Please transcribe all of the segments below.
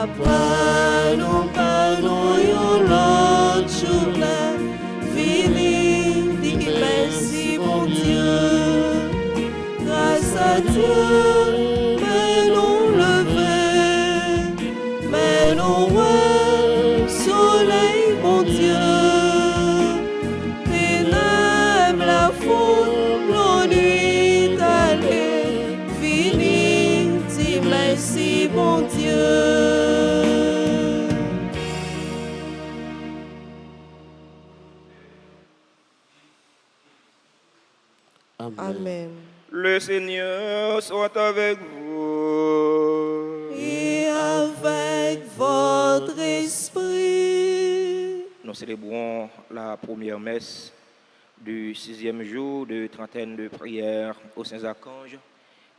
Après nous parlons l'autre journée, fini, dis merci mon Dieu, grâce à Dieu, mais nous lever, mais nous ouais, soleil mon Dieu, ténèbres la foule, nos nuits allées, fini, dis merci mon Dieu. Amen. Le Seigneur soit avec vous. Et avec votre esprit. Nous célébrons la première messe du 6e jour de trentaine de prières aux saints archanges,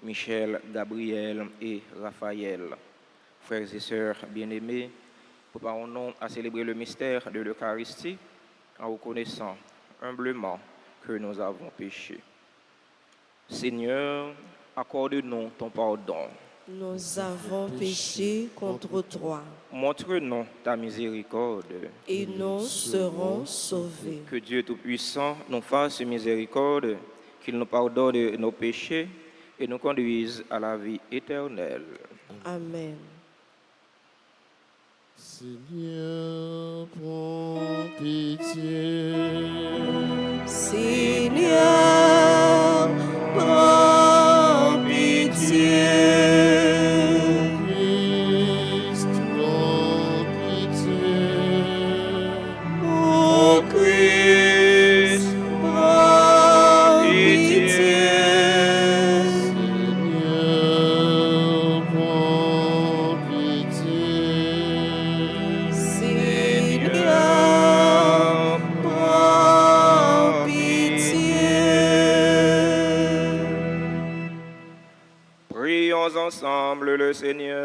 Michel, Gabriel et Raphaël. Frères et sœurs bien-aimés, préparons-nous à célébrer le mystère de l'Eucharistie en reconnaissant humblement que nous avons péché. Seigneur, accorde-nous ton pardon. Nous avons péché contre toi. Montre-nous ta miséricorde. Et nous serons sauvés. Que Dieu Tout-Puissant nous fasse miséricorde, qu'il nous pardonne nos péchés et nous conduise à la vie éternelle. Amen. Seigneur, prends pitié. Seigneur, prends pitié. Christ, prends pitié. Ô Christ, prends pitié. Seigneur, prends pitié. Seigneur, prends pitié. Prions ensemble le Seigneur.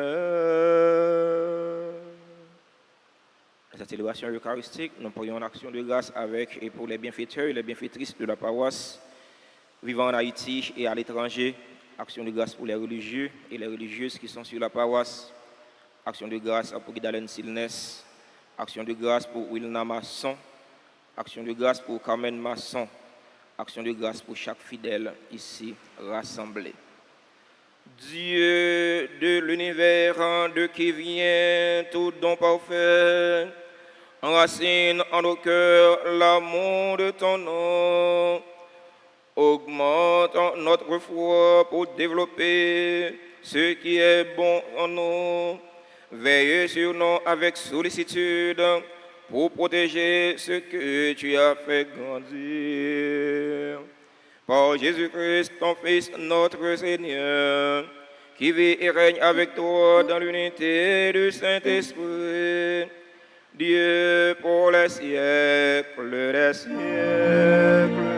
À cette célébration eucharistique, nous prions en action de grâce avec et pour les bienfaiteurs et les bienfaitrices de la paroisse vivant en Haïti et à l'étranger. Action de grâce pour les religieux et les religieuses qui sont sur la paroisse. Action de grâce pour Guidalen Silnes. Action de grâce pour Wilna Masson. Action de grâce pour Carmen Masson. Action de grâce pour chaque fidèle ici rassemblé. Dieu de l'univers, de qui vient tout don parfait, enracine en nos cœurs l'amour de ton nom. Augmente notre foi pour développer ce qui est bon en nous. Veille sur nous avec sollicitude pour protéger ce que tu as fait grandir. Par Jésus-Christ, ton Fils, notre Seigneur, qui vit et règne avec toi dans l'unité du Saint-Esprit, Dieu pour les siècles des siècles.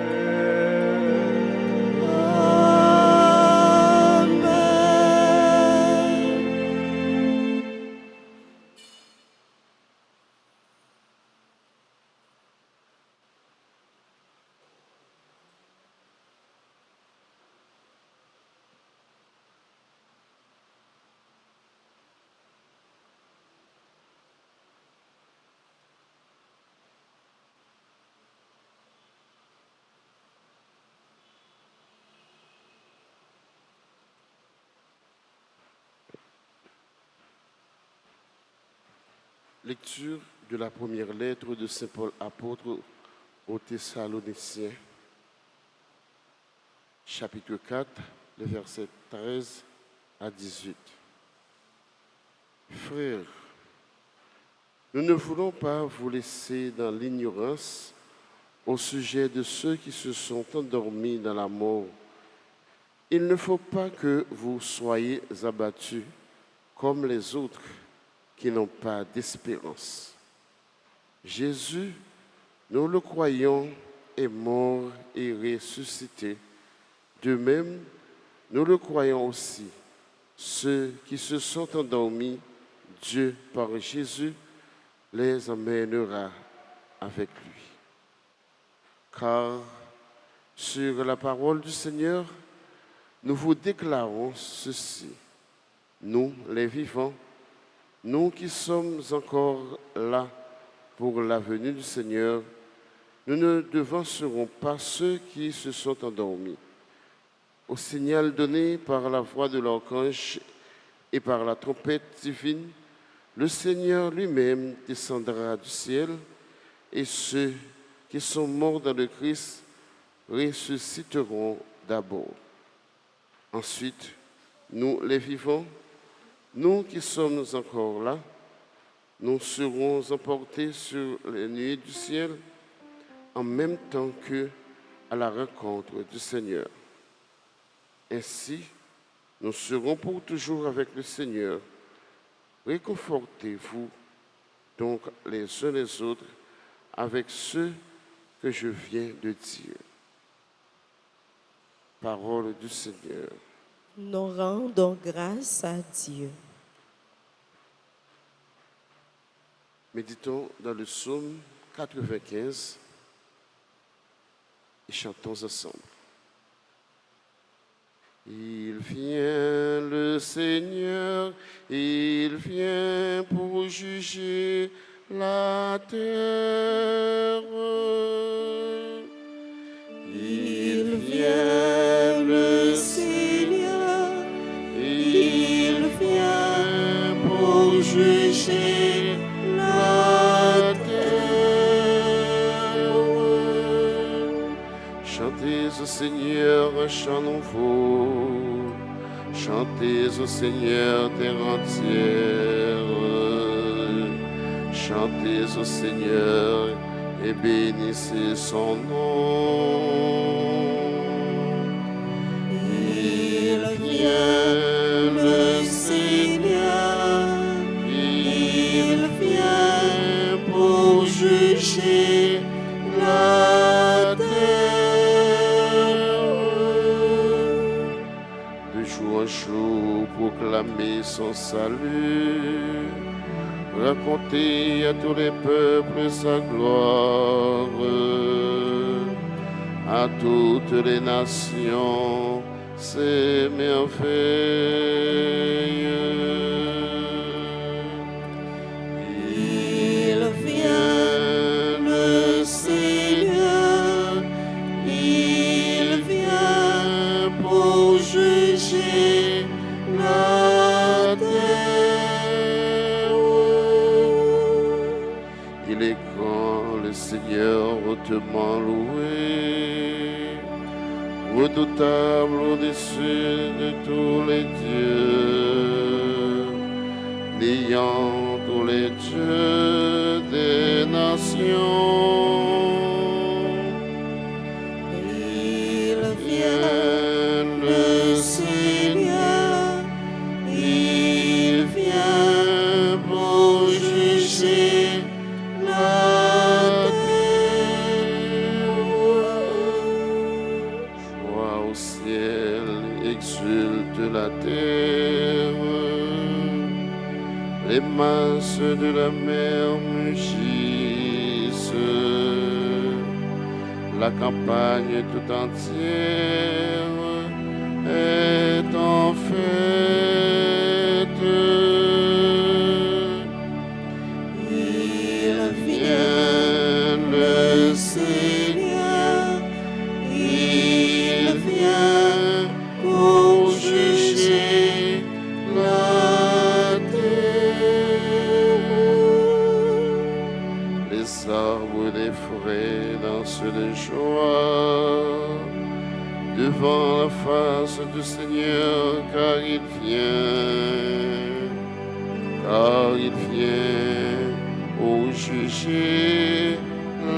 Lecture de la première lettre de Saint Paul apôtre aux Thessaloniciens, chapitre 4, les versets 13 à 18. Frères, nous ne voulons pas vous laisser dans l'ignorance au sujet de ceux qui se sont endormis dans la mort. Il ne faut pas que vous soyez abattus comme les autres qui n'ont pas d'espérance. Jésus, nous le croyons, est mort et ressuscité. De même, nous le croyons aussi. Ceux qui se sont endormis, Dieu, par Jésus, les emmènera avec lui. Car, sur la parole du Seigneur, nous vous déclarons ceci. Nous, les vivants, Nous qui sommes encore là pour la venue du Seigneur, nous ne devancerons pas ceux qui se sont endormis. Au signal donné par la voix de l'archange et par la trompette divine, le Seigneur lui-même descendra du ciel et ceux qui sont morts dans le Christ ressusciteront d'abord. Ensuite, nous les vivants, nous qui sommes encore là, nous serons emportés sur les nuées du ciel en même temps qu'eux à la rencontre du Seigneur. Ainsi, nous serons pour toujours avec le Seigneur. Réconfortez-vous donc les uns les autres avec ce que je viens de dire. Parole du Seigneur. Nous rendons grâce à Dieu. Méditons dans le psaume 95 et chantons ensemble. Il vient le Seigneur, il vient pour juger la terre. Il vient le Seigneur, il vient pour juger la terre. Chantez au Seigneur un chant nouveau, chantez au Seigneur terre entière, chantez au Seigneur et bénissez son nom. Il vient le Seigneur, il vient pour juger la terre. De jour en jour, proclamez son salut, racontez à tous les peuples sa gloire, à toutes les nations ses merveilles. Il vient le Seigneur, il vient pour juger la terre. Il est grand, le Seigneur hautement loué, redoutable au-dessus de tous les dieux, n'ayant tous les dieux des nations. Il vient le Seigneur, il vient pour juger la terre. Joie au ciel, exulte la terre, les masses de la mer mugissent, la campagne tout entière est en fête. Il vient le Seigneur, il vient pour juger la terre. Les arbres des forêts dansent de joie devant la face du Seigneur, car il vient pour juger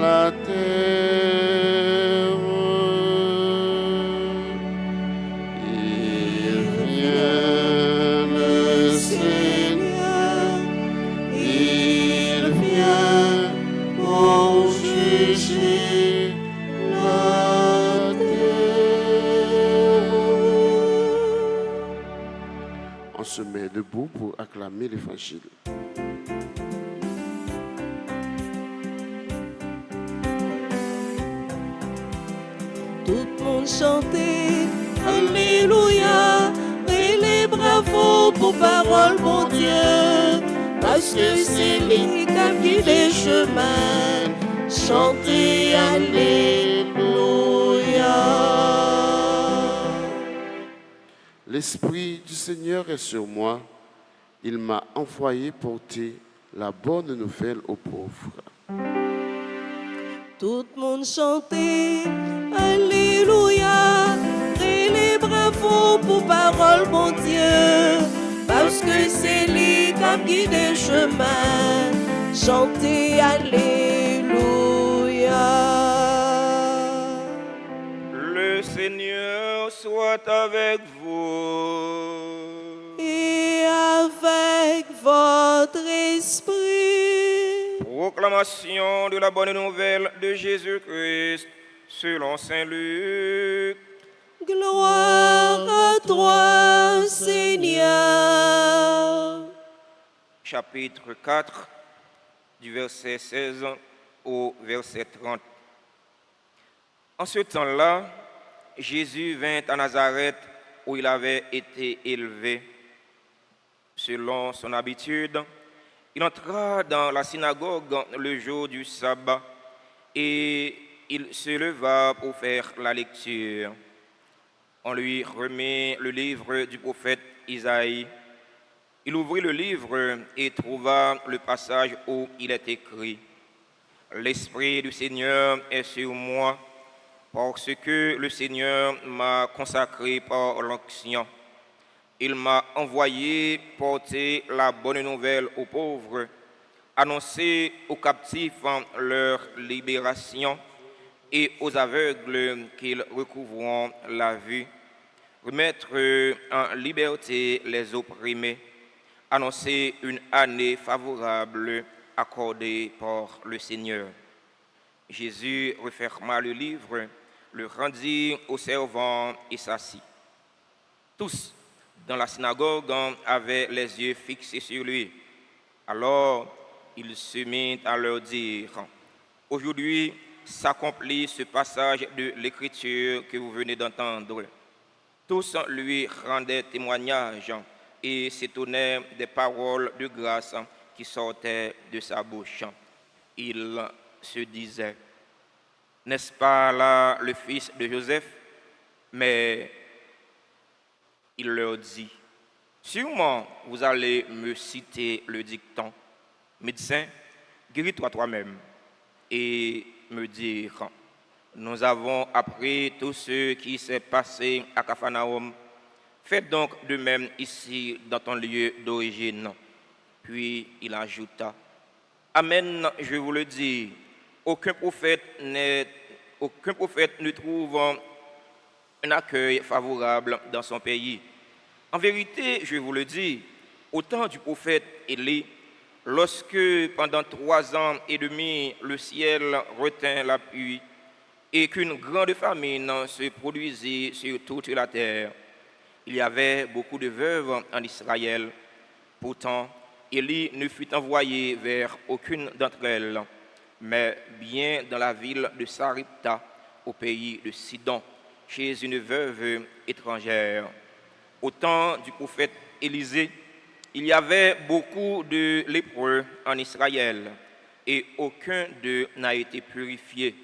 la terre. Il vient le Seigneur, il vient pour juger la terre. On se met debout pour acclamer l'Évangile. Tout le monde chantait Alléluia et les bravos pour parole, mon Dieu. que c'est lui qui a guidé le chemin. Chantez Alléluia. L'Esprit du Seigneur est sur moi. Il m'a envoyé porter la bonne nouvelle aux pauvres. Tout le monde chantait Alléluia. Et les bravos pour parole, mon Dieu. Parce que c'est lui qui a guidé le chemin. Chantez Alléluia. Le Seigneur soit avec vous. Et avec votre esprit. Proclamation de la bonne nouvelle de Jésus-Christ selon Saint Luc. Gloire à toi, Seigneur. Chapitre 4, du verset 16 au verset 30. En ce temps-là, Jésus vint à Nazareth où il avait été élevé. Selon son habitude, il entra dans la synagogue le jour du sabbat et il se leva pour faire la lecture. On lui remet le livre du prophète Isaïe. Il ouvrit le livre et trouva le passage où il est écrit « L'Esprit du Seigneur est sur moi, parce que le Seigneur m'a consacré par l'onction. Il m'a envoyé porter la bonne nouvelle aux pauvres, annoncer aux captifs leur libération et aux aveugles qu'ils recouvreront la vue, remettre en liberté les opprimés, annoncer une année favorable accordée par le Seigneur. » Jésus referma le livre, le rendit au servant et s'assit. Tous dans la synagogue avaient les yeux fixés sur lui. Alors il se mit à leur dire « Aujourd'hui s'accomplit ce passage de l'Écriture que vous venez d'entendre. » Tous lui rendaient témoignage et s'étonnaient des paroles de grâce qui sortaient de sa bouche. Il se disait, n'est-ce pas là le fils de Joseph? Mais il leur dit, sûrement vous allez me citer le dicton, médecin, guéris-toi toi-même, et me dire, nous avons appris tout ce qui s'est passé à Capharnaüm. Faites donc de même ici dans ton lieu d'origine. Puis il ajouta, Amen, je vous le dis, aucun prophète ne trouve un accueil favorable dans son pays. En vérité, je vous le dis, au temps du prophète Élie, lorsque pendant 3 ans et demi le ciel retint la pluie et qu'une grande famine se produisit sur toute la terre, il y avait beaucoup de veuves en Israël. Pourtant, Élie ne fut envoyé vers aucune d'entre elles, mais bien dans la ville de Saripta, au pays de Sidon, chez une veuve étrangère. Au temps du prophète Élisée, il y avait beaucoup de lépreux en Israël, et aucun d'eux n'a été purifié,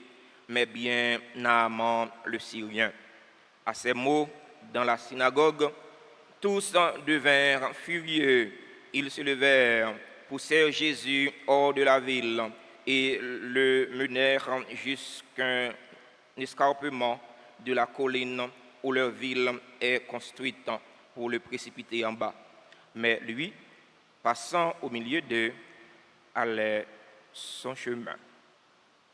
mais bien Naaman le Syrien. À ces mots, dans la synagogue, tous devinrent furieux. Ils se levèrent, poussèrent Jésus hors de la ville et le menèrent jusqu'à un escarpement de la colline où leur ville est construite pour le précipiter en bas. Mais lui, passant au milieu d'eux, allait son chemin.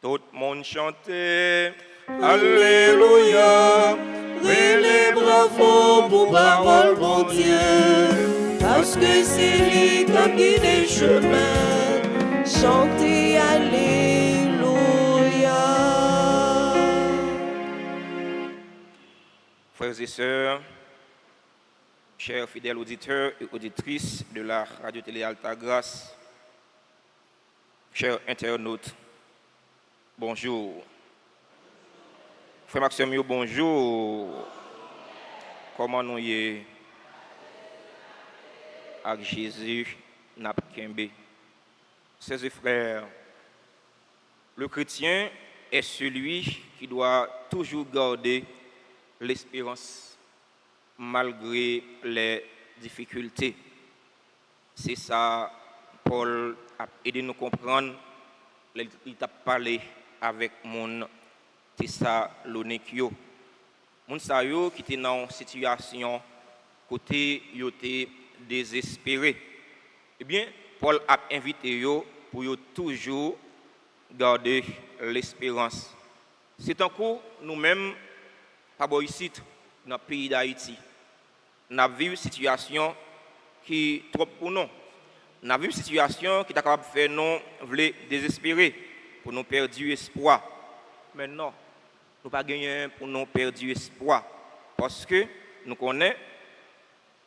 Tout le monde chantait Alléluia, et les bravos pour parole, mon Dieu, parce que c'est lui qui a guidé le chemin. Chantez Alléluia. Frères et sœurs, chers fidèles auditeurs et auditrices de la radio-télé Alta Grâce, chers internautes, bonjour. Frère Maxime, bonjour. Comment nous y avec Jésus n'a Kembe. Sœurs et frères, le chrétien est celui qui doit toujours garder l'espérance malgré les difficultés. C'est ça, Paul a aidé nous comprendre. Il a parlé avec mon Thessalonique. Mon sa yo qui était dans une situation côté yo était désespéré. Eh bien, Paul a invité yo pour yo toujours garder l'espérance. C'est un coup nous-mêmes pas ici dans le pays d'Haïti. Nous avons vécu une situation qui est trop pour nous. Nous avons vécu une situation qui est capable de faire nous voulons désespérer pour nous perdre espoir. Mais non, nous pas gagner pour nous perdre espoir parce que nous connaissons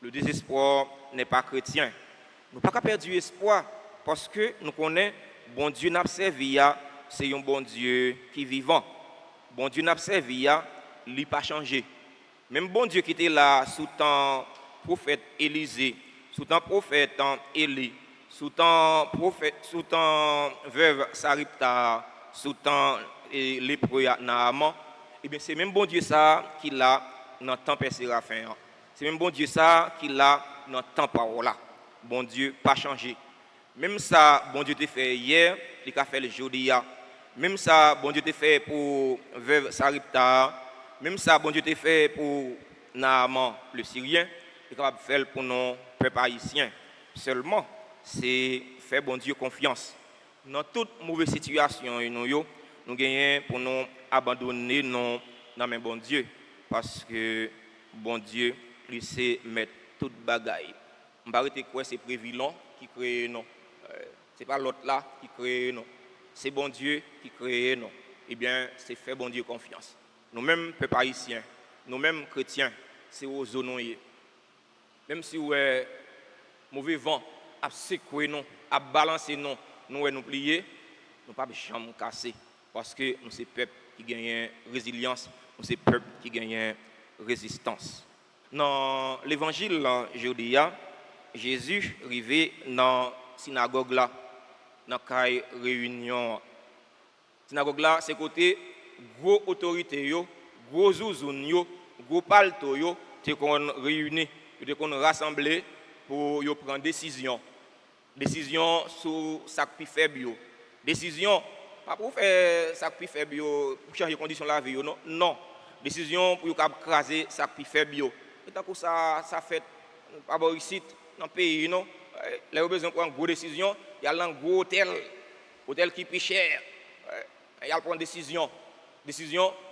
le désespoir n'est pas chrétien. Nous pas perdre espoir parce que nous connaissons bon Dieu n'a servi c'est un bon Dieu qui est vivant. Bon Dieu n'a servi il n'a pas changé. Même bon Dieu qui était là sous temps prophète Élisée, sous temps prophète Élie, sous temps prophète, sous temps veuve Saripta, sous temps lépreux Naaman, et bien c'est même bon Dieu ça qui l'a dans temps Père Séraphin. C'est même bon Dieu ça qui l'a dans temps parole là. Bon Dieu pas changé. Même ça bon Dieu t'a fait hier, il a fait le jeudi. Même ça bon Dieu t'a fait pour veuve Saripta. Même ça, bon Dieu t'a fait pour Naaman, le Syrien, il est capable de faire pour nos peuples haïtiens. Seulement, c'est faire bon Dieu confiance. Dans toute mauvaise situation, nous gagnons pour nous abandonner dans main bon Dieu. Parce que bon Dieu, lui sait mettre toute bagaille. Je ne sais pas quoi c'est Prévilon qui crée non. Ce n'est pas l'autre là qui crée non. C'est bon Dieu qui crée non. Eh bien, c'est faire bon Dieu confiance. Nous-mêmes, peuple haïtien, nous-mêmes chrétiens, c'est aux zones. Même si vous avez mauvais vent, à secouer nous, à balancer nous, nous plier, nous ne pouvons pas jamais casser. Parce que nous sommes peuple qui gagne résilience, nous sommes peuple qui gagne résistance. Dans l'évangile aujourd'hui, Jésus est arrivé dans la synagogue là, dans la réunion. La synagogue là, c'est côté gros autorité yo, gros zouzoun yo, gros palto yo, te qu'on réunit, te qu'on rassemblé pour yo prendre décision sur ça qui faible yo. Décision pas pour faire ça qui faible yo, pour changer condition la vie yo non. Décision pour yo craser ça qui faible yo. Et tant que ça fait pas bon ici dans le pays non, les besoin prendre gros décision, il y a un gros hôtel qui plus cher. Il y a prendre décision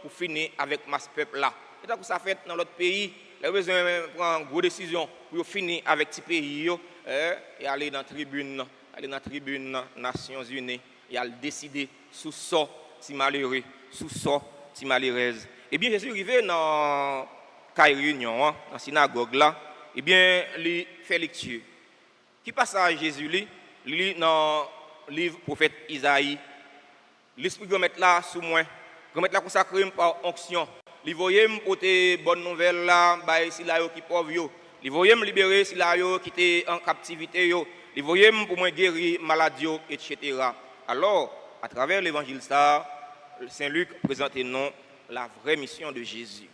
pour finir avec masse peuple là. Et tant que ça fait dans l'autre pays, les besoin prendre une grosse décision pour finir avec petit pays et aller dans la tribune Nations Unies et aller décider sous ça si malheureux, sous ça si malheureuse. Et bien Jésus arrivé dans la réunion dans la synagogue là, et bien il fait lecture. Qui passe à Jésus lit dans le livre prophète Isaïe. L'esprit de mettre là sous moi. Je vais consacrer par onction. Il voyait me porter bonne nouvelle là, bah si là qui pauvre yo. Il voyait me libérer si là qui était en captivité yo. Il voyait me pour moi guérir maladie etc. Alors, à travers l'évangile ça, Saint Luc présente nous la vraie mission de Jésus.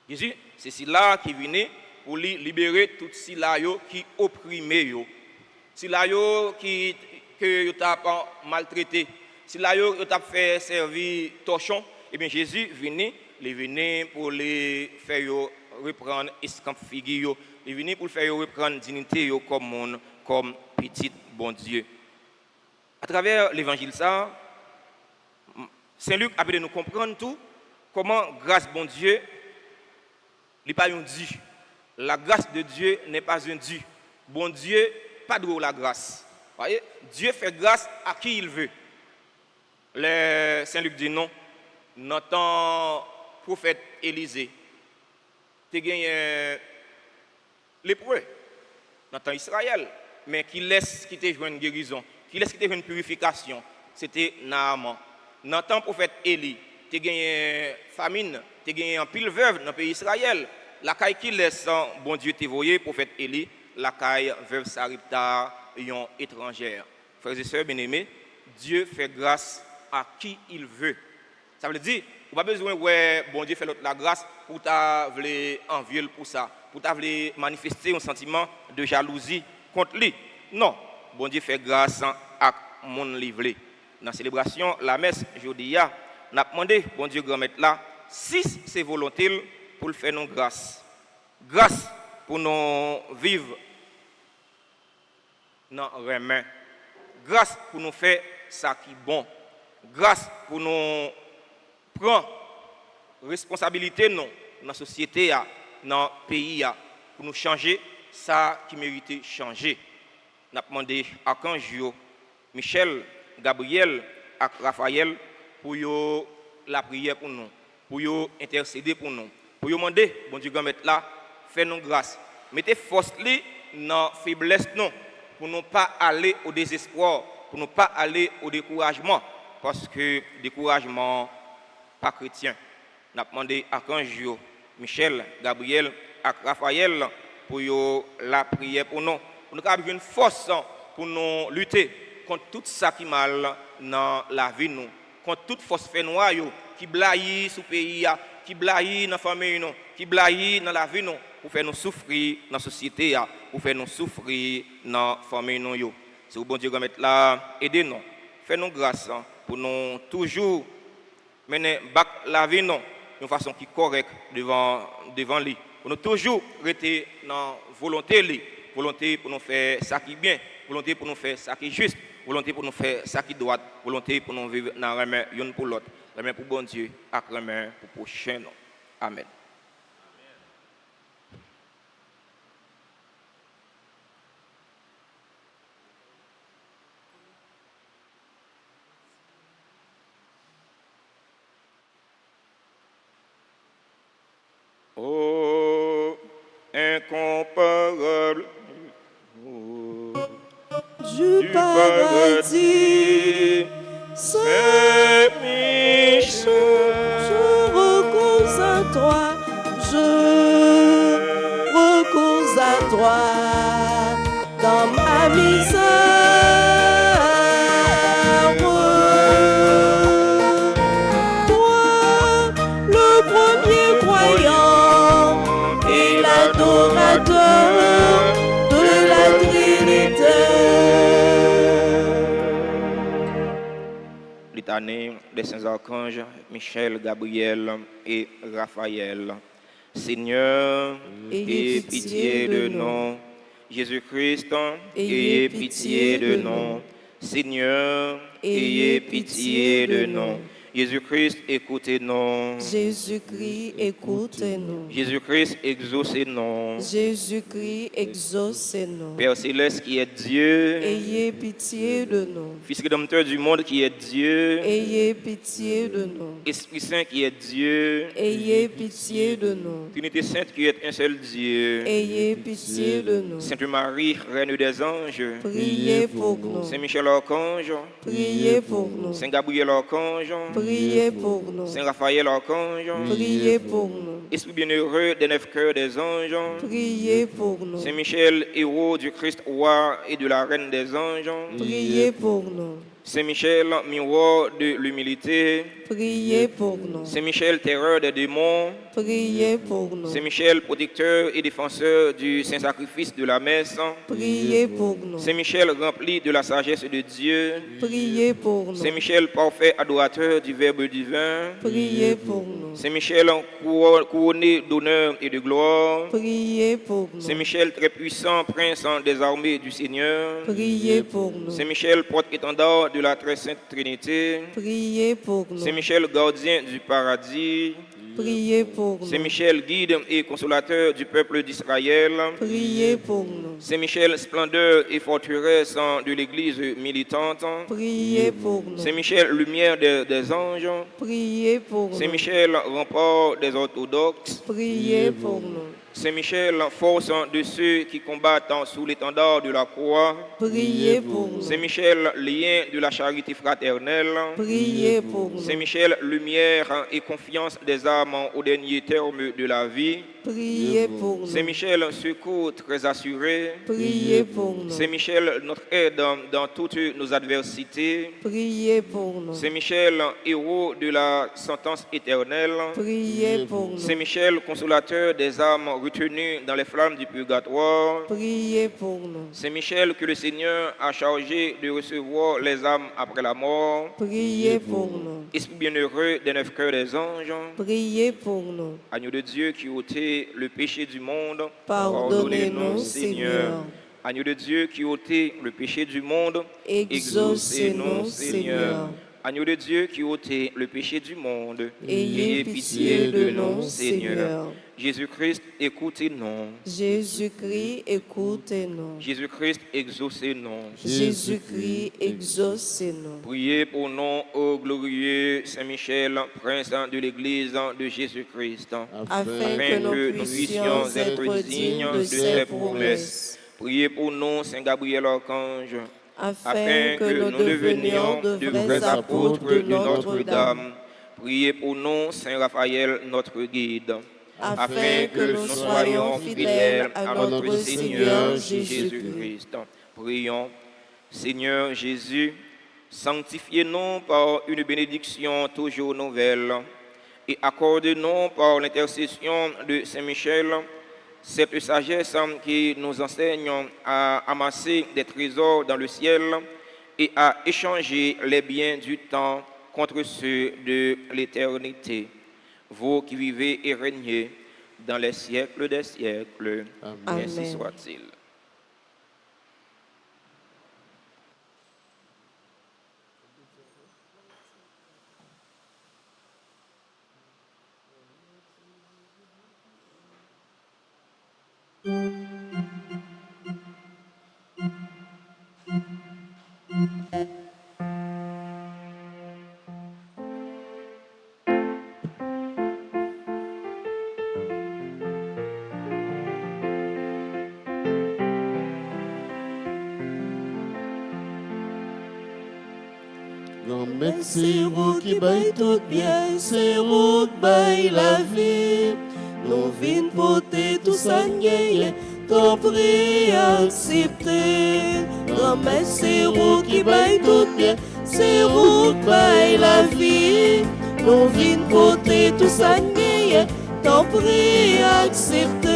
Jésus, c'est celui-là qui venait pour libérer tout ceux-là qui opprimé yo. Ceux-là qui que t'a maltraité. Si là, il a fait servir torchon, eh bien Jésus venait pour les faire reprendre escampe figure, il venait pour faire reprendre dignité comme monde, comme petit bon Dieu. À travers l'évangile ça, Saint Luc a de nous comprendre tout comment grâce bon Dieu n'est pas un Dieu. La grâce de Dieu n'est pas un Dieu. Bon Dieu pas de la grâce. Voyez, Dieu fait grâce à qui il veut. Saint Luc dit non, notre prophète Élisée, tu as gagné l'épreuve dans le temps Israël, mais qui laisse quitter une guérison, qui laisse quitter une purification, c'était Naaman. Dans le temps prophète Élie, tu as gagné famine, tu as gagné un pile veuve dans le pays Israël, la caille qui laisse, bon Dieu t'a voyé, prophète Élie, la caille veuve Saripta, une étrangère. frères et sœurs bien-aimés, Dieu fait grâce à qui il veut. Ça veut dire, on n'a pas besoin ouais bon Dieu fait la grâce pour ta vouloir envier pour ça, pour ta vouloir manifester un sentiment de jalousie contre lui. Non, bon Dieu fait grâce à mon livré. Dans la célébration, la messe, jeudi, on a demandé, bon Dieu, grand maître là, si c'est volonté pour le faire nous grâce. Grâce pour nous vivre dans les mains. Grâce pour nous faire ça qui est bon. Grâce pour nous prendre responsabilité dans la société, dans le pays, pour nous changer ça qui mérite changer. On a demandé à Kanjio, Michel, Gabriel et Raphaël pour la prière pour nous, pour intercéder pour nous, pour demander, bon Dieu, mettre là, fais-nous grâce. Mettez force dans la faiblesse, non, pour ne pas aller au désespoir, pour ne pas aller au découragement, parce que découragement, pas chrétien. On a demandé à Kanjio, Michel, Gabriel et Raphaël pour la prière pour nous. Pour nous avoir une force pour nous lutter contre tout ça qui est mal dans la vie, nous, contre toute force fait noire qui blaye sous le pays, qui blaye dans la famille, qui blaye dans la vie, nous, pour faire nous souffrir dans la société, pour faire nous souffrir dans la famille. Si vous bon Dieu mettre là, aidez-nous, faites-nous grâce pour nous toujours mener la vie d'une façon qui est correcte devant lui. Pour nous toujours rester dans la volonté, volonté pour nous faire ça qui est bien, volonté pour nous faire ça qui est juste, volonté pour nous faire ça qui est droit, volonté pour nous vivre dans la main l'une pour l'autre, la main pour bon Dieu, et la main pour le prochain. Amen. Oh, incomparable du paradis, Saint-Michel, je recours à toi, je recours à toi, dans ma misère, toi, le premier croyant et l'adorateur de la Trinité. Litanie des saints archanges, Michel, Gabriel et Raphaël. Seigneur, ayez pitié de nous. Jésus-Christ, ayez pitié de nous. Seigneur, ayez pitié de nous. Jésus-Christ, écoutez-nous. Jésus-Christ, écoutez-nous. Jésus-Christ, exaucez-nous. Jésus-Christ, exaucez-nous. Père céleste qui est Dieu, Ayez pitié de nous. Fils rédempteur du monde qui est Dieu, Ayez pitié de nous. Esprit Saint qui est Dieu, Ayez pitié de nous. Trinité Sainte qui est un seul Dieu, Ayez pitié de nous. Sainte Marie, Reine des anges, Priez pour nous. Saint Michel Archange, Priez pour nous. Saint Gabriel Archange, Priez pour nous. Saint Raphaël Archange, Priez pour nous. Esprit bienheureux des 9 cœurs des anges, Priez pour nous. Saint Michel, héros du Christ roi et de la Reine des anges, Priez pour nous. Saint Michel, miroir de l'humilité, Priez pour nous. Saint Michel, terreur des démons, Priez pour nous. Saint Michel, protecteur et défenseur du saint sacrifice de la messe, Priez pour nous. Saint Michel, rempli de la sagesse de Dieu, Priez pour nous. Saint Michel, parfait adorateur du Verbe divin, Priez pour nous. Saint Michel, couronné d'honneur et de gloire, Priez pour nous. Saint Michel, très puissant, prince des armées du Seigneur, Priez pour nous. Saint Michel, porte-étendard de la très sainte Trinité, Priez pour nous. Saint Michel, gardien du paradis, Priez pour Saint nous. Michel, guide et consolateur du peuple d'Israël, Priez pour nous. Saint Michel, splendeur et forteresse de l'Église militante, Priez pour nous. Saint Michel, lumière des anges, Priez pour Saint nous. Michel, rempart des orthodoxes, Priez pour nous. Saint Michel, force de ceux qui combattent sous l'étendard de la croix, Priez pour nous. Saint Michel, lien de la charité fraternelle, Priez pour nous. Saint Michel, lumière et confiance des âmes au dernier terme de la vie, Priez pour nous. Saint-Michel, secours très assuré. Priez pour nous. Saint-Michel, notre aide dans toutes nos adversités. Priez pour nous. Saint-Michel, héros de la sentence éternelle. Priez pour nous. Saint-Michel, consolateur des âmes retenues dans les flammes du purgatoire. Priez pour nous. Saint-Michel, que le Seigneur a chargé de recevoir les âmes après la mort. Priez pour nous. Esprit bienheureux des 9 cœurs des anges. Priez pour nous. Agneau de Dieu qui ôtait le péché du monde. Pardonnez-nous, Seigneur. Agneau de Dieu qui ôtait le péché du monde. Exaucez-nous, Seigneur. Agneau de Dieu qui ôtait le péché du monde. Ayez pitié de nous, Seigneur. Jésus-Christ, écoutez-nous. Jésus-Christ, écoutez-nous. Jésus-Christ, exaucez-nous. Jésus-Christ, exaucez-nous. Priez pour nous, ô glorieux Saint-Michel, prince de l'Église de Jésus-Christ, Afin que nous puissions être dignes de ses promesses. Priez pour nous, Saint Gabriel Archange, Afin que nous devenions de vrais apôtres de Notre-Dame. Priez pour nous, Saint Raphaël, notre guide, Afin que nous soyons fidèles à notre Seigneur Jésus-Christ. Jésus-Christ. Prions. Seigneur Jésus, sanctifiez-nous par une bénédiction toujours nouvelle et accorde-nous par l'intercession de Saint-Michel cette sagesse qui nous enseigne à amasser des trésors dans le ciel et à échanger les biens du temps contre ceux de l'éternité. Vous qui vivez et régnez dans les siècles des siècles, ainsi Amen. soit-il. Grand-mère, c'est vous qui baille tout bien, c'est vous qui baille la vie. Nous vînes porter tout ça nier, ton prix accepté. Grand-mère, c'est vous qui baille tout bien, c'est vous qui baille la vie. Nous vînes porter tout ça nier, ton prix accepté.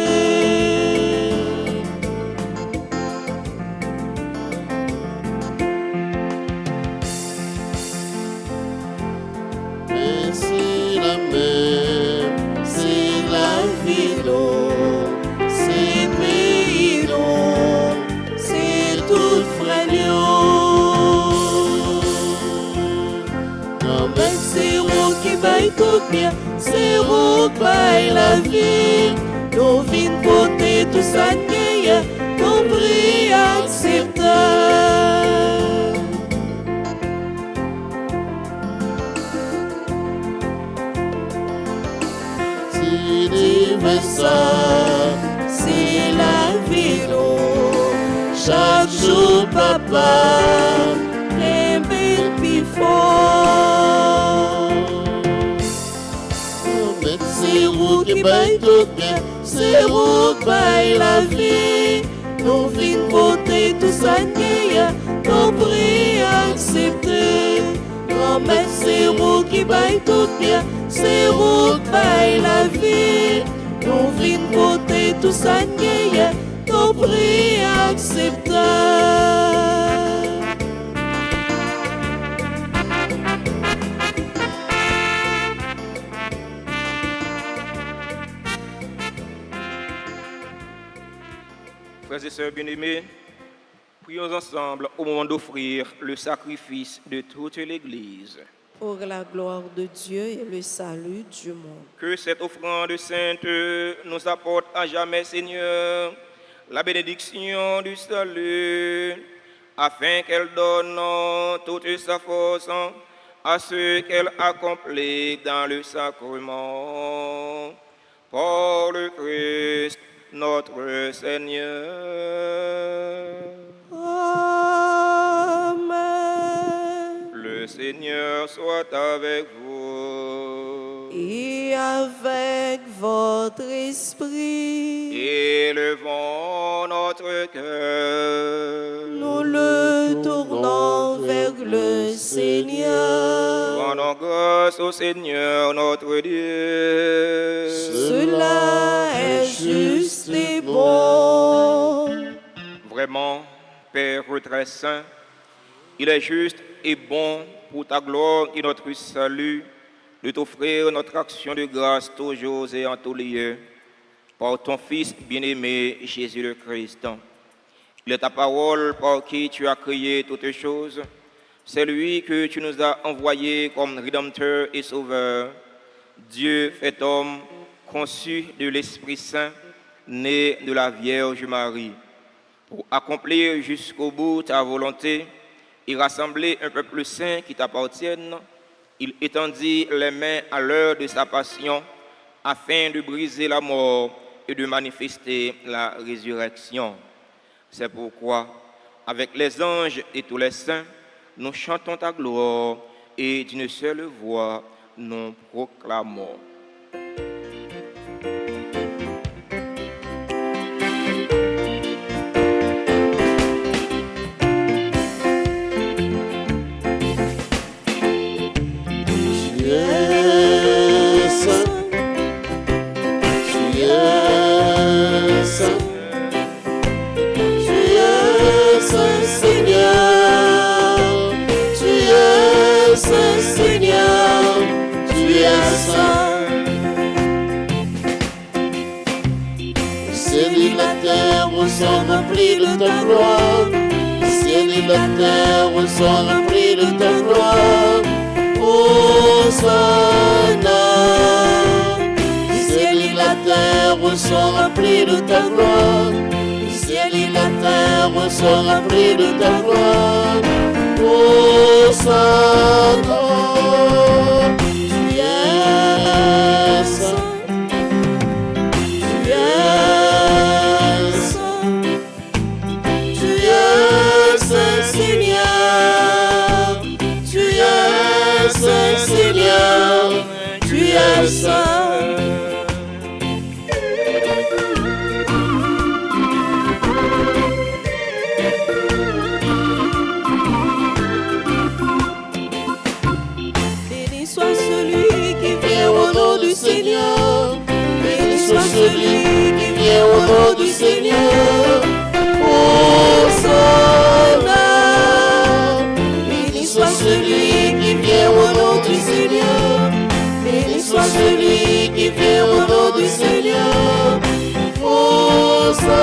Mais c'est la mer, c'est la vie, C'est pays long, c'est tout frais Grand-mère, c'est vous qui baille tout bien, c'est vous qui baille la vie. Nous vînes porter tout ça nier, ton prix acceptable. c'est divers ça. C'est la vie, chaque jour, papa, un bébé fort. Grand-mère, C'est vous qui baille tout bien, c'est vous qui baille la vie. Nous vînes porter tout ça nier, ton prix accepté. Grand-mère, c'est vous qui baille tout bien, c'est vous qui baille la vie. Nous vînes porter tout ça nier, ton prix acceptable. Frères et sœurs bien-aimés, prions ensemble au moment d'offrir le sacrifice de toute l'Église. Pour la gloire de Dieu et le salut du monde. Que cette offrande sainte nous apporte à jamais, Seigneur, la bénédiction du salut, afin qu'elle donne toute sa force à ceux qu'elle accomplit dans le sacrement. Par le Christ, notre Seigneur. Amen. Le Seigneur soit avec vous. Et avec votre notre esprit. Élevons notre cœur. Nous le tournons vers le Seigneur. Rendons grâce au Seigneur notre Dieu. Cela est juste et bon. Vraiment, Père très saint, il est juste et bon pour ta gloire et notre salut de t'offrir notre action de grâce toujours et en tous lieux par ton Fils bien-aimé Jésus le Christ. Il est ta parole par qui tu as créé toutes choses. C'est lui que tu nous as envoyé comme Rédempteur et Sauveur. Dieu fait homme, conçu de l'Esprit Saint, né de la Vierge Marie. Pour accomplir jusqu'au bout ta volonté et rassembler un peuple saint qui t'appartienne, il étendit les mains à l'heure de sa passion afin de briser la mort et de manifester la résurrection. C'est pourquoi, avec les anges et tous les saints, nous chantons ta gloire et d'une seule voix, nous proclamons. Sont remplis de ta gloire, le ciel et la terre sont remplis de ta gloire. Hosanna, le ciel et la terre sont remplis de ta gloire, le ciel et la terre sont remplis de ta gloire. Hosanna, tu es saint, tu es Seigneur, tu es saint. Béni soit celui qui vient au nom du Seigneur. Béni soit celui qui vient au nom du Seigneur. Hosanna. Béni soit celui qui vient au nom du Seigneur. Béni soit celui qui vient au nom du Seigneur. Hosanna.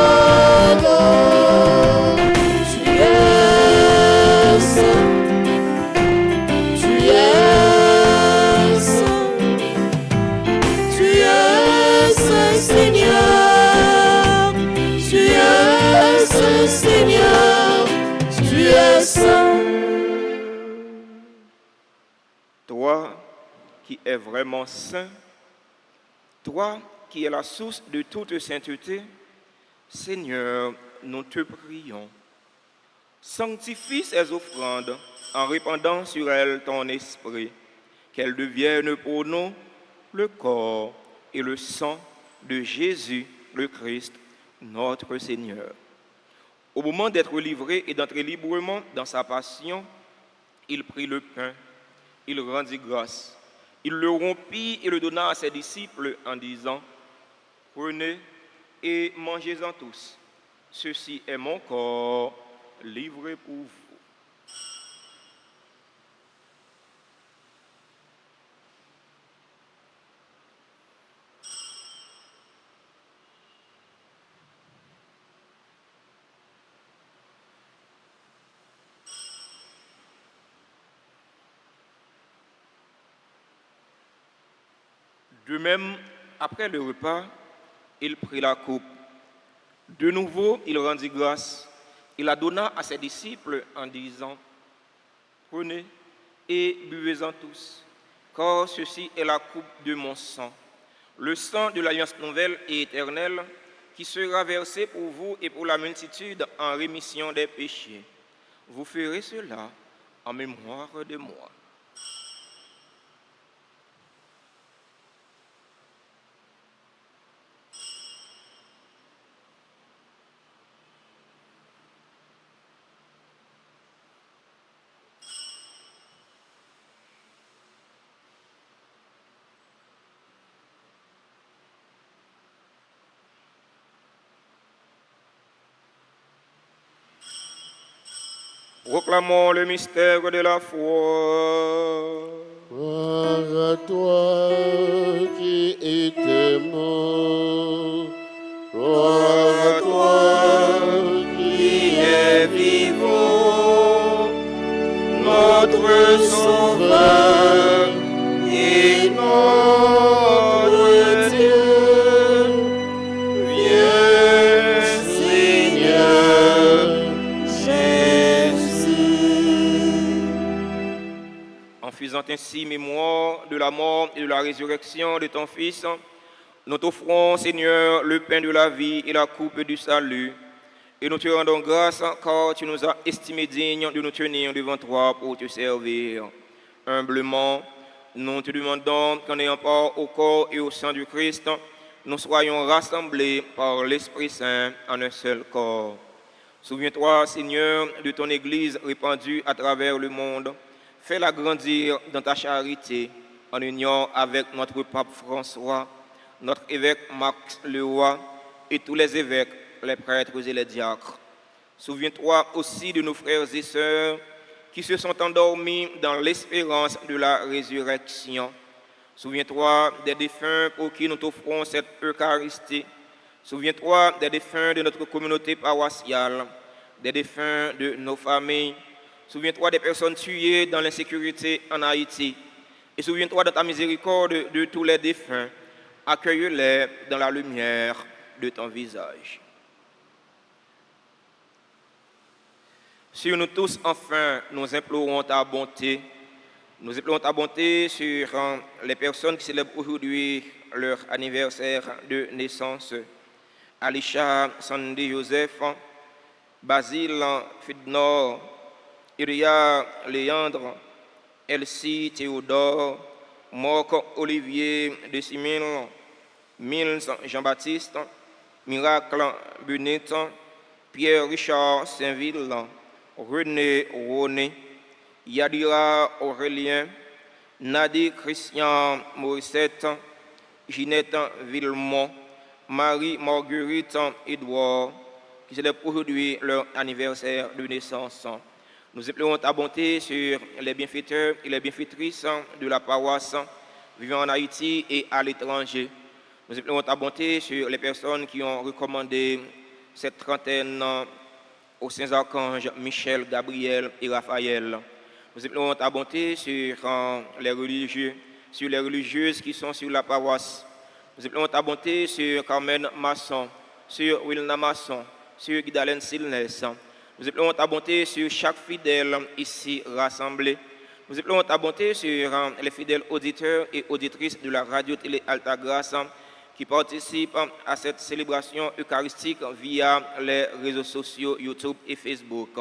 Tu es saint. Tu es saint. Tu es saint, Seigneur. Tu es saint, Seigneur. Tu es saint. Toi qui es vraiment saint, toi qui es la source de toute sainteté, Seigneur, nous te prions. Sanctifie ces offrandes en répandant sur elles ton esprit, qu'elles deviennent pour nous le corps et le sang de Jésus le Christ, notre Seigneur. Au moment d'être livré et d'entrer librement dans sa passion, il prit le pain, il rendit grâce, il le rompit et le donna à ses disciples en disant, « Prenez et mangez-en tous, ceci est mon corps livré pour vous. » De même, après le repas, il prit la coupe. De nouveau, il rendit grâce. Il la donna à ses disciples en disant, « Prenez et buvez-en tous, car ceci est la coupe de mon sang, le sang de l'alliance nouvelle et éternelle, qui sera versé pour vous et pour la multitude en rémission des péchés. Vous ferez cela en mémoire de moi. » Proclamons le mystère de la foi. Gloire à toi qui étais mort. Gloire à toi qui es vivant, notre Sauveur et notre Dieu. Viens, Seigneur Jésus. En faisant ainsi mémoire de la mort et de la résurrection de ton Fils, nous t'offrons, Seigneur, le pain de la vie et la coupe du salut. Et nous te rendons grâce car tu nous as estimés dignes de nous tenir devant toi pour te servir. Humblement, nous te demandons qu'en ayant part au corps et au sang du Christ, nous soyons rassemblés par l'Esprit Saint en un seul corps. Souviens-toi, Seigneur, de ton Église répandue à travers le monde. Fais-la grandir dans ta charité, en union avec notre pape François, notre évêque Max Leroy et tous les évêques, les prêtres et les diacres. Souviens-toi aussi de nos frères et sœurs qui se sont endormis dans l'espérance de la résurrection. Souviens-toi des défunts pour qui nous t'offrons cette Eucharistie. Souviens-toi des défunts de notre communauté paroissiale, des défunts de nos familles. Souviens-toi des personnes tuées dans l'insécurité en Haïti. Et souviens-toi de ta miséricorde de tous les défunts. Accueille-les dans la lumière de ton visage. Sur nous tous, enfin, nous implorons ta bonté. Nous implorons ta bonté sur les personnes qui célèbrent aujourd'hui leur anniversaire de naissance. Alisha Sandy Joseph, Basile Fidnor, Iria Léandre, Elsie Théodore, Marc Olivier de Simil, Mills Jean-Baptiste, Miracle Benet, Pierre Richard Saint-Ville, René Roné, Yadira Aurélien, Nadi Christian Morissette, Ginette Villemont, Marie-Marguerite Edouard, qui célèbrent aujourd'hui leur anniversaire de naissance. Nous implorons ta bonté sur les bienfaiteurs et les bienfaitrices de la paroisse vivant en Haïti et à l'étranger. Nous implorons ta bonté sur les personnes qui ont recommandé cette trentaine aux saints archanges Michel, Gabriel et Raphaël. Nous implorons ta bonté sur les religieux, sur les religieuses qui sont sur la paroisse. Nous implorons ta bonté sur Carmen Masson, sur Wilna Masson, sur Guidalène Silnes. Nous implorons ta bonté sur chaque fidèle ici rassemblé. Nous implorons ta bonté sur les fidèles auditeurs et auditrices de la radio-télé Altagrace qui participent à cette célébration eucharistique via les réseaux sociaux YouTube et Facebook.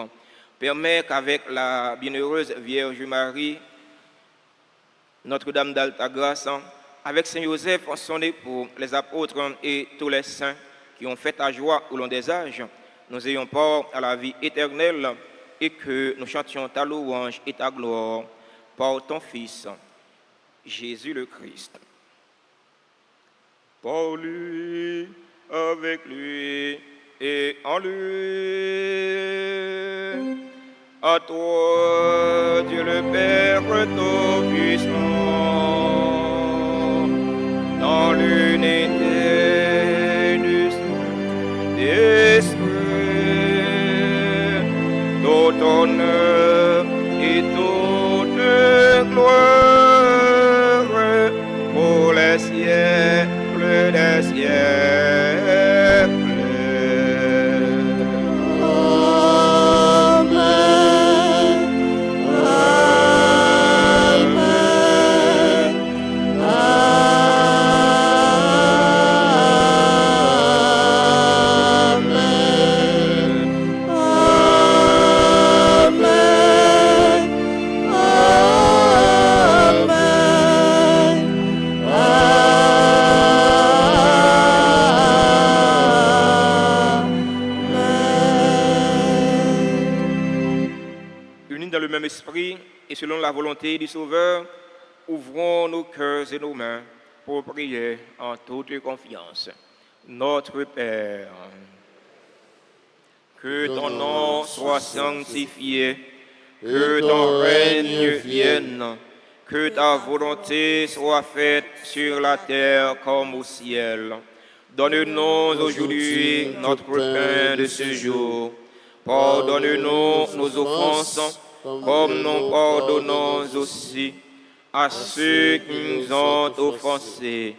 Permets qu'avec la bienheureuse Vierge Marie, Notre-Dame d'Altagrace, avec Saint Joseph, son époux, les apôtres et tous les saints qui ont fait ta joie au long des âges, nous ayons part à la vie éternelle et que nous chantions ta louange et ta gloire par ton Fils, Jésus le Christ. Par lui, avec lui et en lui. À toi, Dieu le Père Tout-Puissant, dans l'unité du Saint-Esprit, tout honneur et toute gloire pour les siècles des siècles. Esprit et selon la volonté du Sauveur, ouvrons nos cœurs et nos mains pour prier en toute confiance. Notre Père, que ton nom soit sanctifié, Que ton règne vienne, que ta volonté soit faite sur la terre comme au ciel. Donne-nous aujourd'hui notre pain de ce jour. Pardonne-nous nos offenses, comme nous pardonnons aussi à ceux qui nous ont offensés.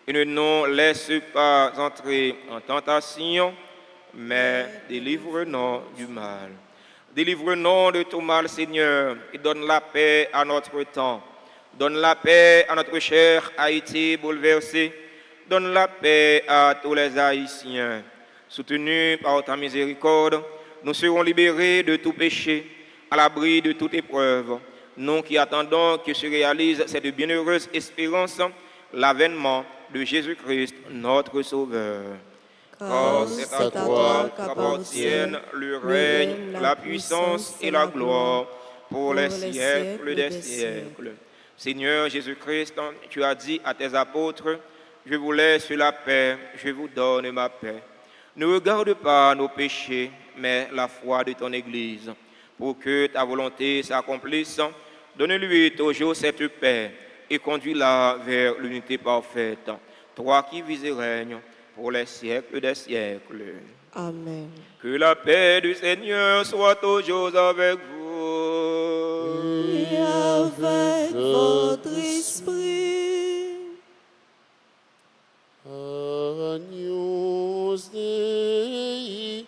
Et ne nous laisse pas entrer en tentation, mais délivre-nous du mal. Délivre-nous de tout mal, Seigneur, et donne la paix à notre temps. Donne la paix à notre cher Haïti bouleversé. Donne la paix à tous les Haïtiens. Soutenus par ta miséricorde, nous serons libérés de tout péché, à l'abri de toute épreuve. Nous qui attendons que se réalise cette bienheureuse espérance, l'avènement de Jésus-Christ, notre Sauveur. Car c'est à toi qu'appartiennent le règne, la puissance et la gloire pour les siècles des siècles. Seigneur Jésus-Christ, tu as dit à tes apôtres, je vous laisse la paix, je vous donne ma paix. Ne regarde pas nos péchés, mais la foi de ton Église. Pour que ta volonté s'accomplisse, donne-lui toujours cette paix et conduis-la vers l'unité parfaite. Toi qui vis et règnes pour les siècles des siècles. Amen. Que la paix du Seigneur soit toujours avec vous. Et avec votre esprit. Agnus Dei,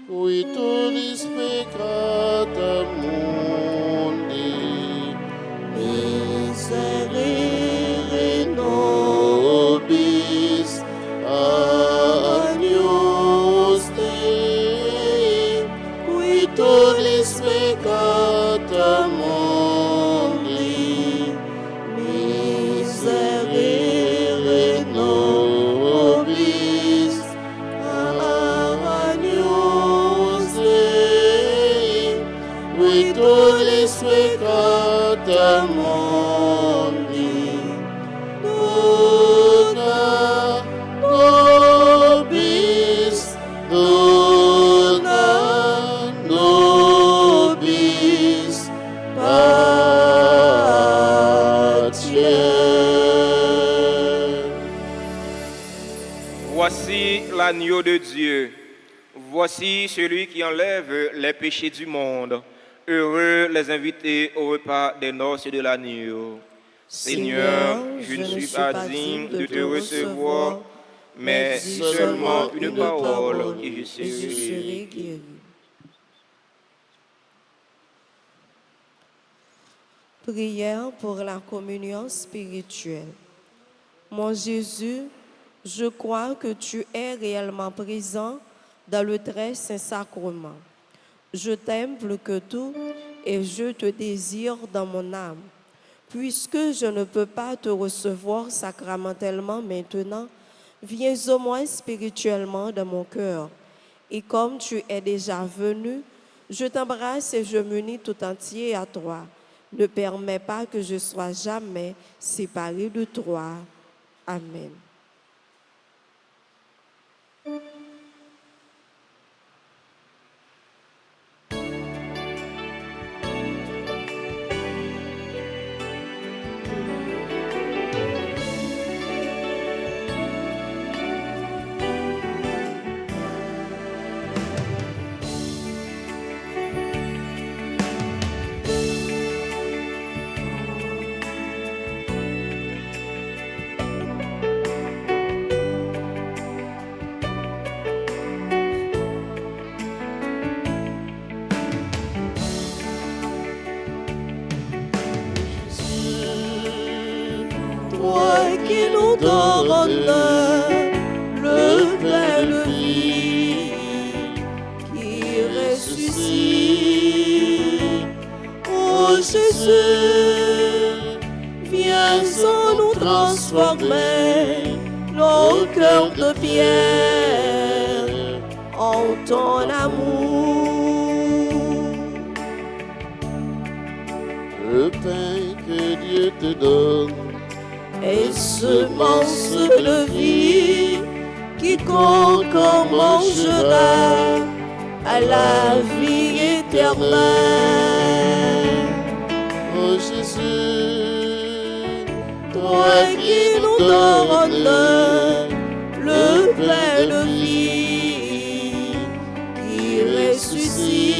qui tollis peccata mundi, Miserere nobis. Agnus Dei, qui tollis peccata mundi, miserere nobis. Agnus Dei, qui tollis peccata mundi, dona nobis, dona nobis patience. Voici l'agneau de Dieu. Voici celui qui enlève les péchés du monde. Heureux les invités au repas des noces de l'agneau. Seigneur, je ne suis pas digne de te recevoir, mais dis seulement une parole et je et je serai serai guéri. Prière pour la communion spirituelle. Mon Jésus, je crois que tu es réellement présent dans le très saint sacrement. Je t'aime plus que tout et je te désire dans mon âme. Puisque je ne peux pas te recevoir sacramentellement maintenant, viens au moins spirituellement dans mon cœur. Et comme tu es déjà venu, je t'embrasse et je m'unis tout entier à toi. Ne permets pas que je sois jamais séparé de toi. Amen. Toi qui nous donnes le pain de vie, qui ressuscite. Oh Jésus, viens en nous transformer nos cœurs de pierre en ton amour. le pain que Dieu te donne Et semence de vie, quiconque en mangera à la vie éternelle. Oh Jésus, toi qui nous donnes le pain de vie, qui ressuscite.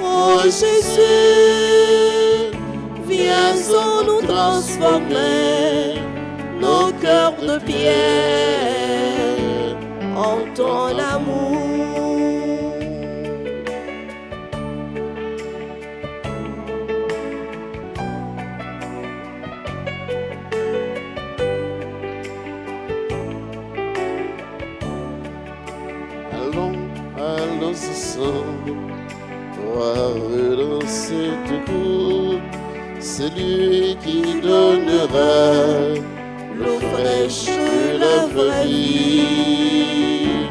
Oh Jésus, viens en nous transformer nos cœurs de pierre en ton amour. Allons ensemble, toi relancer tout court, c'est lui qui donnera l'eau fraîche de la vraie vie.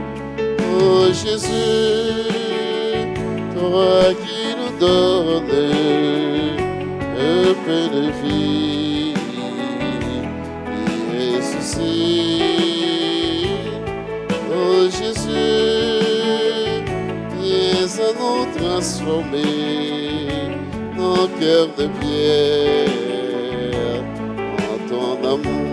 Oh Jésus, toi qui nous donnes un peu de vie, qui ressuscite. Oh Jésus, viens à nous transformer nos cœurs de pierre en ton amour.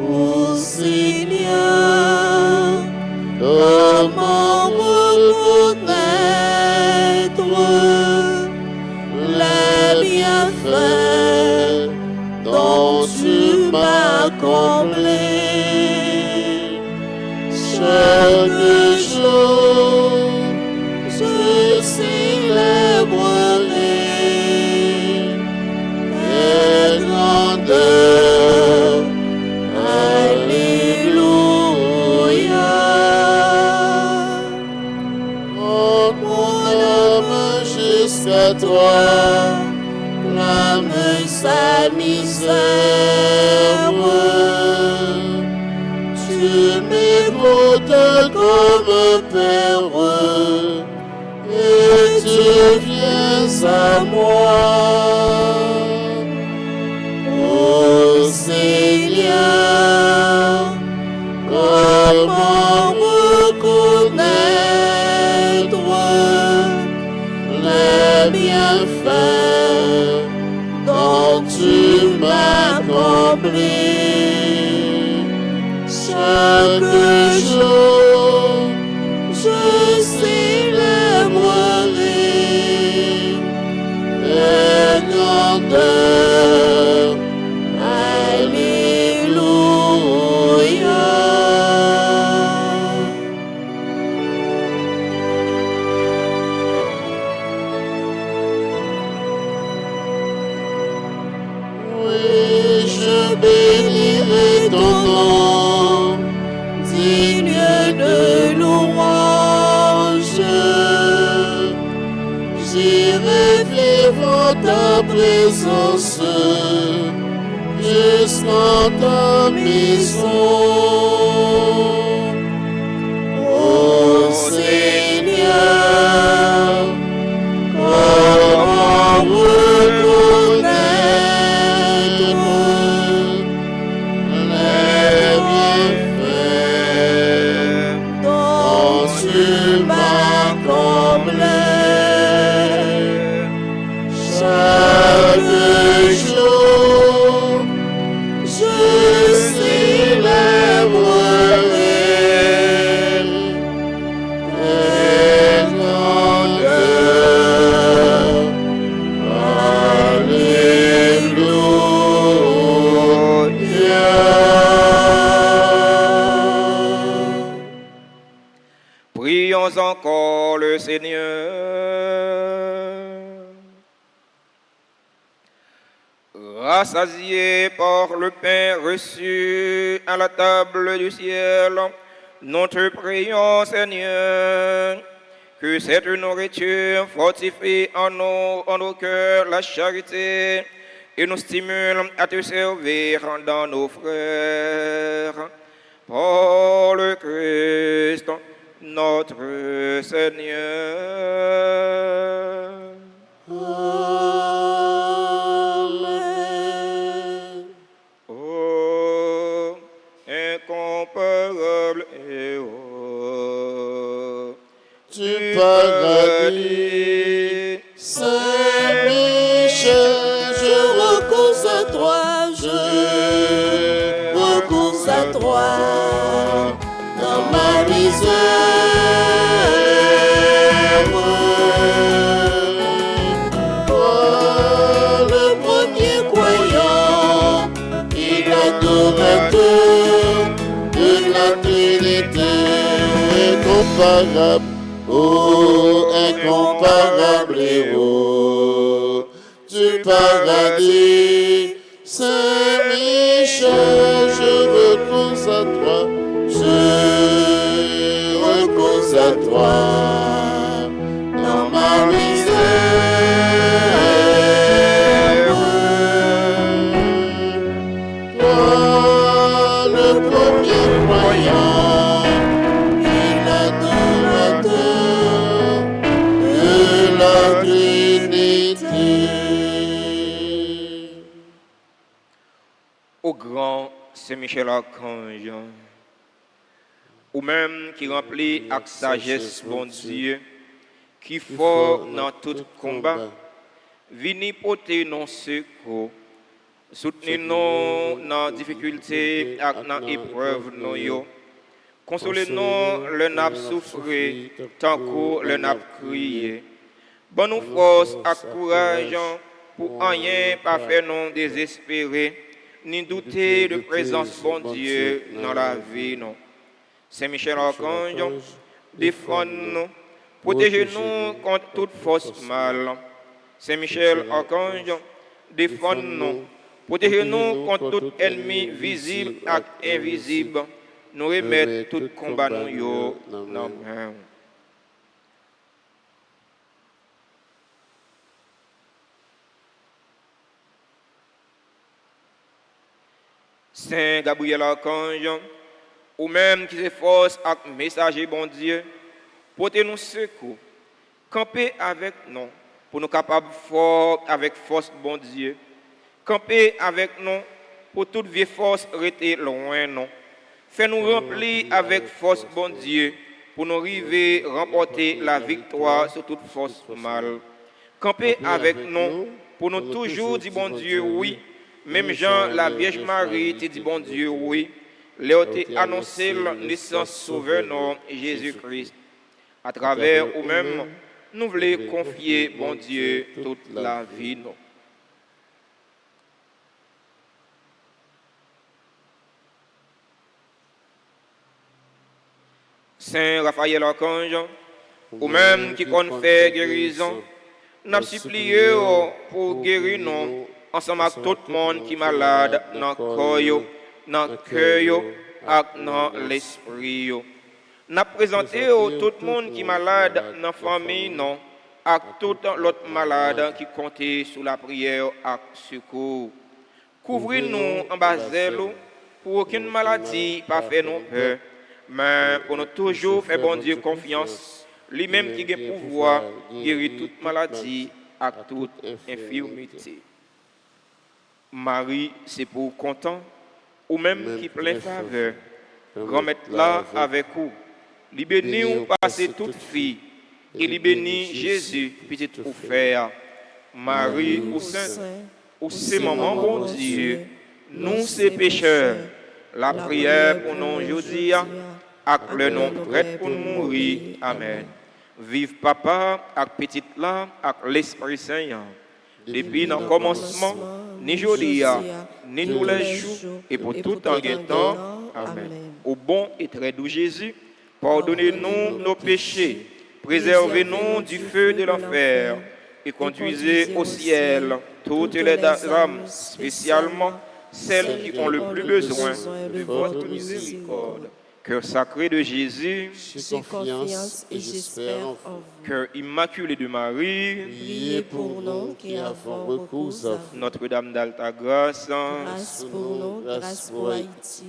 Ô Seigneur, comment reconnaître les bienfaits dont tu m'as comblé? Chaque jour, je célébrerai tes grandeurs. Alléluia. Oh, mon âme jusqu'à toi, Clame sa misère. tu m'écoutes comme un père et tu viens à moi. Oh Seigneur, comment reconnaître les bienfaits dont tu m'as comblé? Chaque jour, je célébrerai tes grandeurs. Alléluia. Oui, je bénirai ton nom, Digne de louange, j'irai vivre en ta présence jusqu'en ta maison. ô Seigneur, comment reconnaître les bienfaits dont tu m'as comblé? Chaque jour, je célèbre Parole Seigneur. Rassasiés par le pain reçu à la table du ciel, nous te prions, Seigneur, que cette nourriture fortifie en nos cœurs la charité et nous stimule à te servir dans nos frères. Par le Christ, notre Seigneur. Amen. Oh, incomparable héros Du paradis, Saint-Michel, je recours à toi, je recours à toi dans ma misère. Toi, le premier croyant et l'adorateur de la Trinité, incomparable. Oh, incomparable héros du paradis, Saint-Michel, je recours à toi, je recours à toi dans ma misère. Toi, le premier croyant et l'adorateur de la Trinité. Au grand Saint-Michel Archange, ou même qui remplit avec sagesse, bon Dieu, qui fort dans tout combat, vini porter nos secours, soutenez-nous dans difficulté et dans épreuve, nous consolez-nous le nap souffré, tant que le nap crié. Bonne nous force et courage pour rien pas faire nous désespérer, ni douter de présence bon Dieu dans la vie. Non. Saint-Michel Archange, défends-nous, protégez-nous contre toute force mal. Saint-Michel Archange, défends-nous, protégez-nous contre tout ennemi visible et invisible. Nous remettre tout combat nous dans la main. Saint Gabriel Archange, ou même qui s'efforce avec messager bon Dieu, portez-nous secours, campez avec nous, pour nous capables fort avec force bon Dieu, campez avec nous, pour toute vieille force rester loin nous, fais-nous remplir avec force bon Dieu, pour nous arriver remporter la victoire sur toute force mal, campez avec nous, pour nous toujours dire bon Dieu oui. Même Jean, la Vierge Marie, te dit bon Dieu, oui. Léo t'a annoncé la naissance sauveur, non, Jésus-Christ. À travers nous-mêmes, nous voulons confier, bon Dieu, toute la vie, non. Saint Raphaël Archange, ou même qui compte faire guérison, nous supplié pour guérir nous. Ensemble avec tout le monde qui est malade dans le corps, dans le cœur et dans l'esprit. Nous présentons tout le monde qui est malade dans la famille, non, et tout l'autre malade qui compte sur la prière et secours. Couvrez-nous en bas pour aucune maladie pas faire nous peur, mais pour nous toujours faire bon Dieu confiance, lui-même qui a le pouvoir de guérir toute maladie et toute infirmité. Marie, c'est pour content, ou même qui plein faveur, remettre là avec vous. Li béni ou passer toute fille, et li béni Jésus, petit ou frère. Marie ou saint, ou c'est maman bon Dieu, nous c'est pécheurs. La prière pour nous aujourd'hui, avec le nom prêtre pour nous mourir. Amen. Vive papa, avec petite là, avec l'Esprit Saint. Depuis dans le commencement, ni aujourd'hui, ni tous les jours, et pour tout en temps. Amen. Au bon et très doux Jésus, pardonnez-nous nos péchés, Préservez-nous du feu de l'enfer et conduisez au ciel toutes les âmes, spécialement celles qui ont le plus besoin de votre miséricorde. Cœur sacré de Jésus, J'ai confiance et j'espère en vous. cœur immaculé de Marie, Priez pour nous qui avons recours à vous. Notre-Dame d'Alta Grâce, Grâce pour nous, grâce pour Haïti,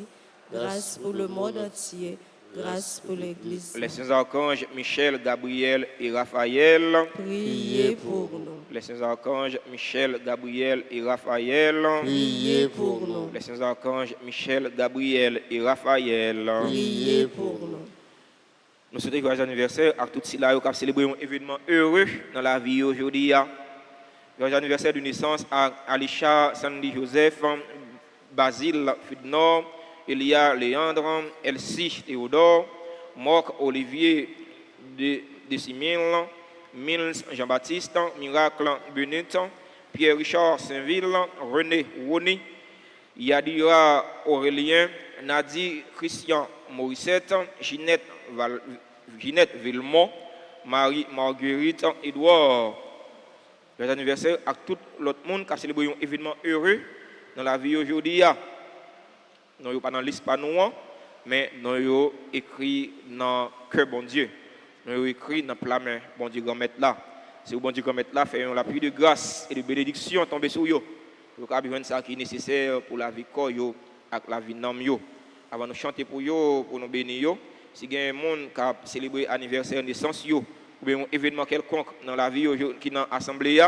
grâce pour le monde entier, grâce pour l'Église. les saints archanges Michel, Gabriel et Raphaël, Priez pour nous. les saints archanges Michel, Gabriel et Raphaël, Priez pour nous. les saints archanges Michel, Gabriel et Raphaël. Priez pour nous. Nous souhaitons joyeux anniversaire à tous ceux qui ont célébré un événement heureux dans la vie aujourd'hui. Joyeux anniversaire de naissance à Alisha Sandy Joseph, Basile Fudnor, Elia Léandre, Elsie Théodore, Marc Olivier de Simil, Mills Jean-Baptiste, Miracle Benite, Pierre-Richard Saint-Ville, René Rony, Yadira Aurélien, Nadi Christian Morissette, Ginette Villemont, Marie-Marguerite Edouard. Les anniversaires à tout l'autre monde qui a célébré un événement heureux dans la vie aujourd'hui. Nous n'avons pas dans la liste, pas nous, mais nous avons écrit dans le cœur bon Dieu. Nous avons écrit dans le plat main, bon Dieu, grand maître là. C'est le bon Dieu, grand maître là, fait la pluie de grâce et de bénédiction tomber sur eux. Nous avons besoin de ça qui est nécessaire pour la vie corps et la vie d'âme. Avant de chanter pour eux, pour nous bénir, si il y a un monde qui a célébré l'anniversaire de naissance, ou bien un événement quelconque dans la vie qui est dans l'assemblée,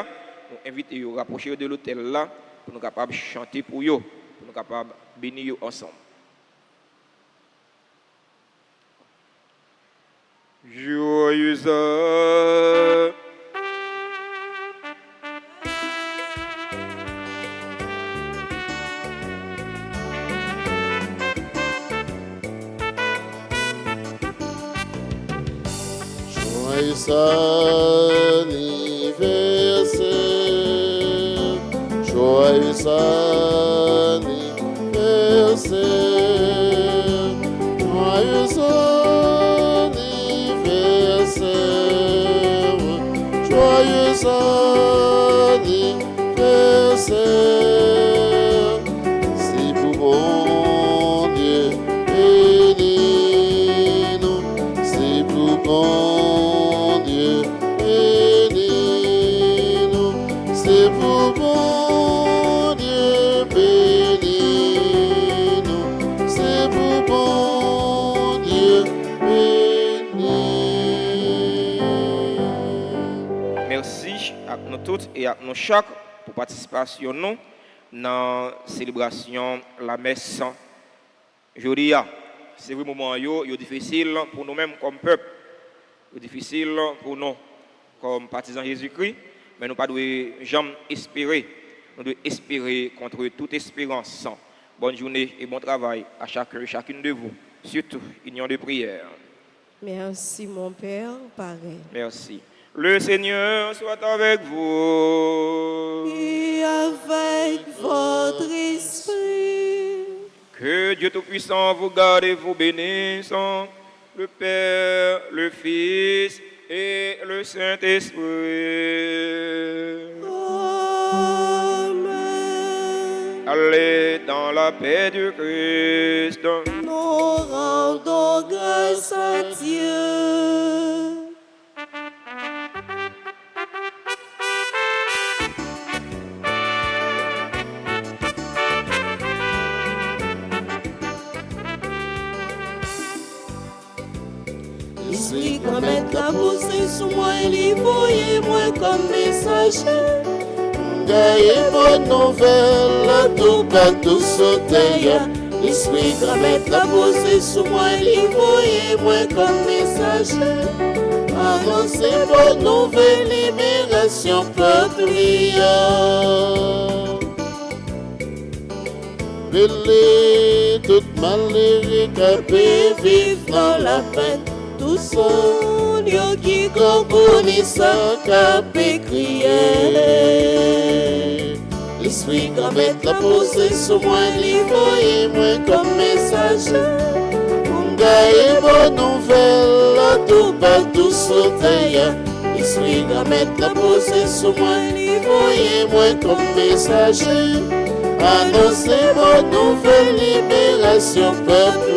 nous invitons à rapprocher de l'hôtel là pour nous capables de chanter pour eux, pour nous capables de bénir ensemble. Joyeux anniversaire, joyeux anniversaire, joyeux anniversaire, joyeux anniversaire, si pour mon Dieu bénis-nous, si pour mon Dieu bénis-nous, c'est pour mon Dieu bénis-nous, c'est pour mon Dieu bénis. Merci à nous toutes et à nous chaque pour participation nous dans la célébration de la messe. Aujourd'hui, c'est un moment difficile pour nous-mêmes comme peuple, difficile pour nous comme partisans de Jésus-Christ, mais nous ne devons pas jamais espérer. Nous devons espérer contre toute espérance. Bonne journée et bon travail à chacun et chacune de vous. Surtout, union de prière. Merci mon Père, pareil. Merci. Le Seigneur soit avec vous. Et avec votre esprit. Que Dieu Tout-Puissant vous garde et vous bénisse, le Père, le Fils et le Saint-Esprit. Amen. Allez dans la paix du Christ. Nous rendons grâce à Dieu. L'esprit comme être la posée sous moi, il voyait moi comme messager. Gagne bonne nouvelle, à tout cas tout sauter. L'esprit comme être la posée sous moi, il voyait moi comme messager. Annoncer bonne nouvelle, libération peuplière. Vélez toute malheur capée, Vive dans la peine, tout son Dieu qui comprenait sa capé crier. L'esprit grand maître la posée sur moi, l'envoyer moi comme messager. bailler bonne nouvelle, tout partout sur terre. Esprit de mettre la posée sur moi, voyez-moi comme messager. Annoncez bonne nouvelle, libération peuple.